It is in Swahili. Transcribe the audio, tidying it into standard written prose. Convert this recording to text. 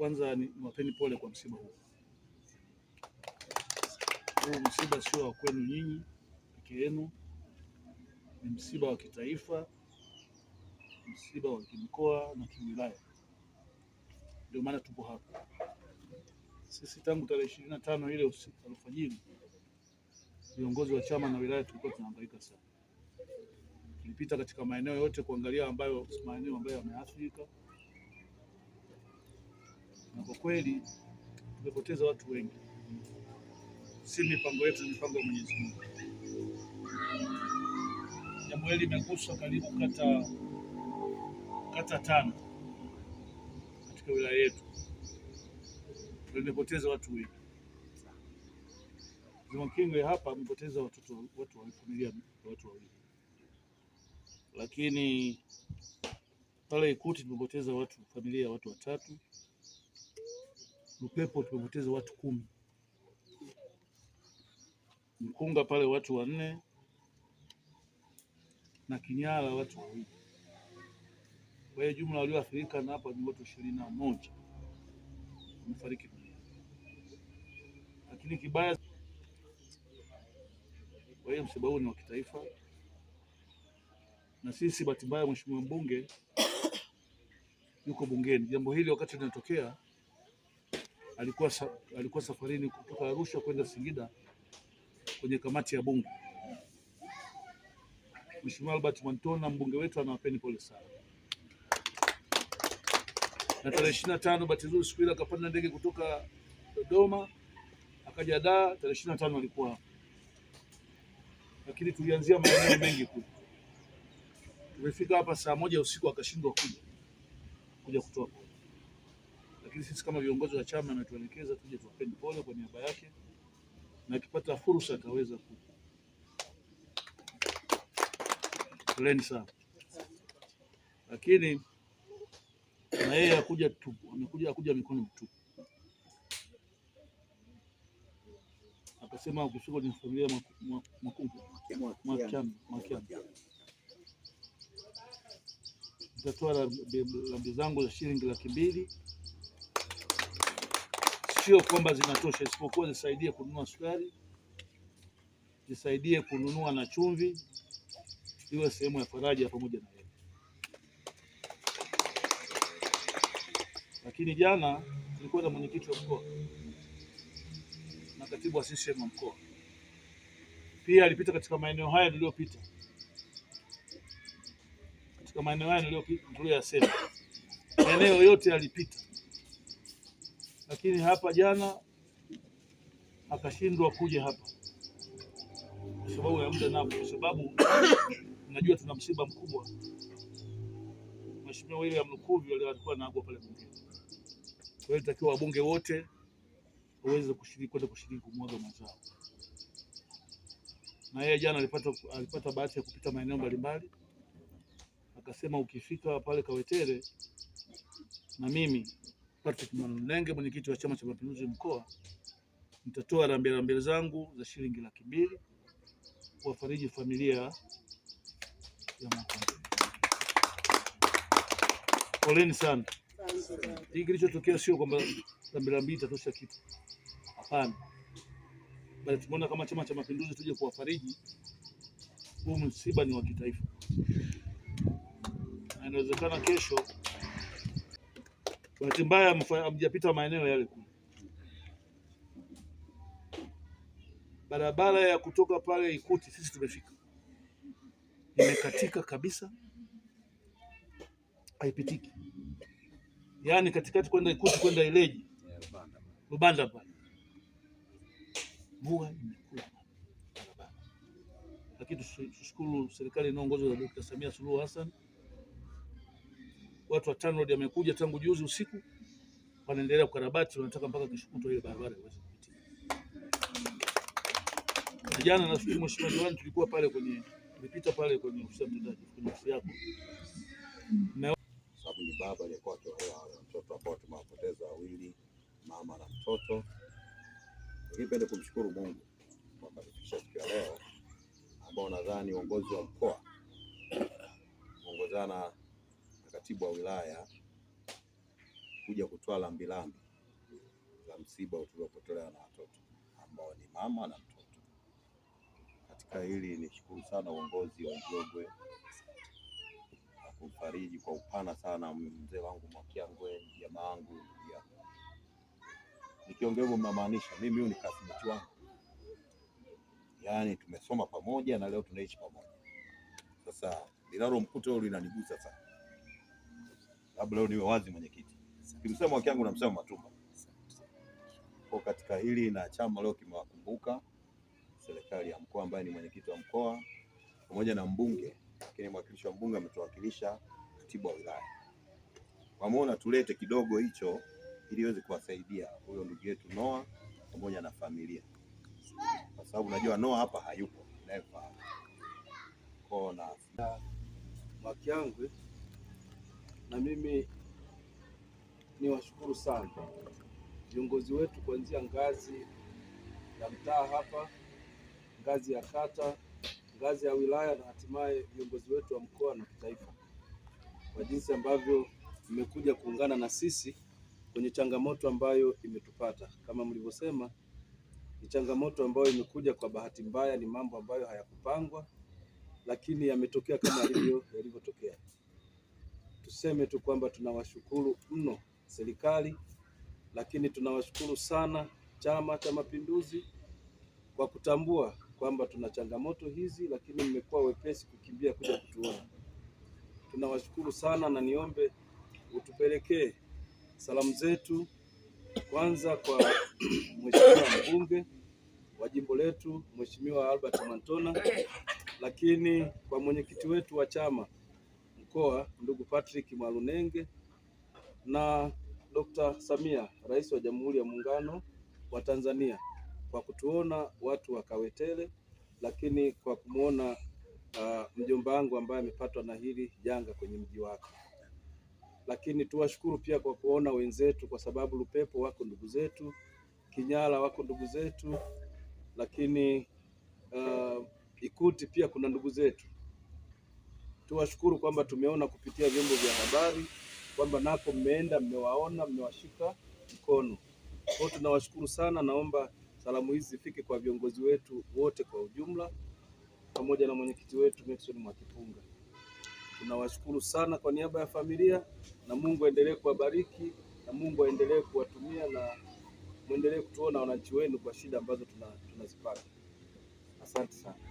Kwanza niwapeni pole kwa msiba huu. Huu msiba sio wa kwenu nyinyi peke yenu, ni msiba wa kitaifa, msiba wa kimkoa na kiwilaya. Ndio maana tupo hapa. Sisi tangu tarehe 25 ile usiku alfajiri, viongozi wa chama na wilaya tulikuwa tunahangaika sana. Tulipita katika maeneo yote kuangalia maeneo ambayo yameathirika, na kwa kweli tumepoteza watu wengi. Si mipango yetu, ni mipango ya Mwenyezi Mungu. Jambo hili limegusa karibu kata 5 katika wilaya yetu. Tumepoteza watu wengi. Zimakingwe hapa tumepoteza watu wa familia, watu wawili. Lakini pale Ikuti tumepoteza familia ya watu 3. Lupepo tumepoteza watu 10. Mkunga pale watu 4 na Kinyala watu 2. Kwa hiyo jumla walioathirika na hapa ni watu 21 wamefariki dunia. Lakini kibaya, kwa hiyo msiba huu ni wa kitaifa, na sisi bahati mbaya mheshimiwa mbunge yuko bungeni. Jambo hili wakati linatokea alikuwa safarini kutoka Arusha kwenda Singida kwenye kamati ya bunge. Mheshimiwa Albert Mwantona mbunge wetu anawapeni pole sana. Na tarehe 25 bahati nzuri siku ile akapanda ndege kutoka Dodoma akaja Dar. Tarehe 25 alikuwa hapa, lakini tulianzia maeneo mengi kule. Tumefika hapa saa 1 usiku akashindwa kuja kutoa pole, lakini sisi kama viongozi wa chama ametuelekeza tuje tuwapeni pole kwa niaba yake, na akipata fursa ataweza kuja. Poleni sana. Lakini na yeye amekuja mikono mitupu. Akasema ukifika kwenye familia Mwakyamba nitatoa rambi zangu za shilingi 200,000. Sio kwamba zinatosha, isipokuwa zisaidie kununua sukari, zisaidie kununua na chumvi, iwe sehemu ya faraja pamoja na yeye. Lakini jana tulikuwa na mwenyekiti wa mkoa na katibu wa CCM mkoa, pia alipita katika maeneo haya niliyopita, katika maeneo haya niliyoyasema, maeneo yote alipita. Lakini hapa jana akashindwa kuja hapa kwa sababu ya muda, na kwa sababu najua tuna msiba mkubwa. Mheshimiwa William Lukuvi alikuwa anaagwa pale bungeni. Kwa hiyo takiwa wabunge wote waweze kwenda kushiriki kumwaga mazao. Na yeye jana alipata bahati ya kupita maeneo mbalimbali, akasema ukifika pale Kawetere na mimi Patrick Mwanenge mwenyekiti wa Chama cha Mapinduzi mkoa nitatoa rambirambi zangu za shilingi 200,000 kuwafariji familia ya Mwakyamba. Poleni sana. Hii kilichotokea sio kwamba rambirambi itatosha kitu. Hapana. Bali tumeona kama Chama cha Mapinduzi tuje kuwafariji. Huu msiba ni wa kitaifa. Na inawezekana kesho, bahati mbaya hamjapita maeneo yale kule, barabara ya kutoka pale Ikuti sisi tumefika, imekatika kabisa, haipitiki. Yaani katikati kwenda Ikuti kwenda Ileje Lubanda pale mvua imekula barabara. Lakini tushukuru serikali inaongozwa na Dr. Samia Suluhu Hassan. Watu wa TANROADS wamekuja tangu juzi usiku, wanaendelea kukarabati, wanataka mpaka kesho kutwa ile barabara iweze kupitia. Jana nafikiri mheshimiwa diwani tulikuwa pale tulipita pale kwenye ofisi ya mtendaji, kwenye ofisi yako. Sababu ni baba aliyekuwa akioa mtoto ambao tumewapoteza wawili, mama na mtoto. Ningependa kumshukuru Mungu kwa kufikisha siku ya leo, ambao nadhani uongozi wa mkoa kuongozana na katibu wa wilaya kuja kutoa rambirambi za msiba tuliopotolewa na watoto ambao ni mama na mtoto. Katika hili nishukuru sana uongozi wa Njombe na kumfariji kwa upana sana mzee wangu Mwakyangwe, jamaa wangu ya. Nikiongea hivyo mnamaanisha mimi huyu ni classmate wangu, yaani tumesoma pamoja na leo tunaishi pamoja. Sasa linalomkuta huyo linanigusa sana. Labda leo niwe wazi mwenyekiti, kimsema Mwakyangwe na msema Matumba. Kwa katika hili na chama leo kimewakumbuka serikali ya mkoa ambaye ni mwenyekiti wa mkoa pamoja na mbunge, lakini mwakilishi wa mbunge ametuwakilisha katibu wa wilaya. Wameona tulete kidogo hicho ili iweze kuwasaidia huyo ndugu yetu Noah pamoja na familia, kwa sababu najua Noah hapa hayupo never. Kwa na Mwakyangwe, na mimi niwashukuru sana viongozi wetu kuanzia ngazi ya mtaa hapa, ngazi ya kata, ngazi ya wilaya na hatimaye viongozi wetu wa mkoa na kitaifa, kwa jinsi ambavyo mmekuja kuungana na sisi kwenye changamoto ambayo imetupata. Kama mlivyosema, ni changamoto ambayo imekuja kwa bahati mbaya, ni mambo ambayo hayakupangwa, lakini yametokea kama yalivyotokea. Tuseme tu kwamba tunawashukuru mno serikali, lakini tunawashukuru sana Chama cha Mapinduzi kwa kutambua kwamba tuna changamoto hizi, lakini mmekuwa wepesi kukimbia kuja kutuona. Tunawashukuru sana, na niombe utupelekee salamu zetu kwanza kwa Mheshimiwa mbunge wa jimbo letu Mheshimiwa Albert Mantona, lakini kwa mwenyekiti wetu wa chama mkoa ndugu Patrick Mwalunenge, na Dr. Samia, Rais wa Jamhuri ya Muungano wa Tanzania, kwa kutuona watu wa Kawetele, lakini kwa kumuona mjomba wangu ambaye amepatwa na hili janga kwenye mji wake. Lakini tuwashukuru pia kwa kuona wenzetu, kwa sababu Lupepo wako ndugu zetu, Kinyala wako ndugu zetu, lakini Ikuti pia kuna ndugu zetu. Tuwashukuru kwamba tumeona kupitia vyombo vya habari kwamba nako mmeenda, mmewaona, mmewashika mkono. Kwa tunawashukuru sana. Naomba salamu hizi zifike kwa viongozi wetu wote kwa ujumla pamoja na mwenyekiti wetu Maxson Mwakipunga. Tunawashukuru sana kwa niaba ya familia, na Mungu aendelee kuwabariki, na Mungu aendelee kuwatumia, na muendelee kutuona wananchi wenu kwa shida ambazo tunazipata. Asante sana.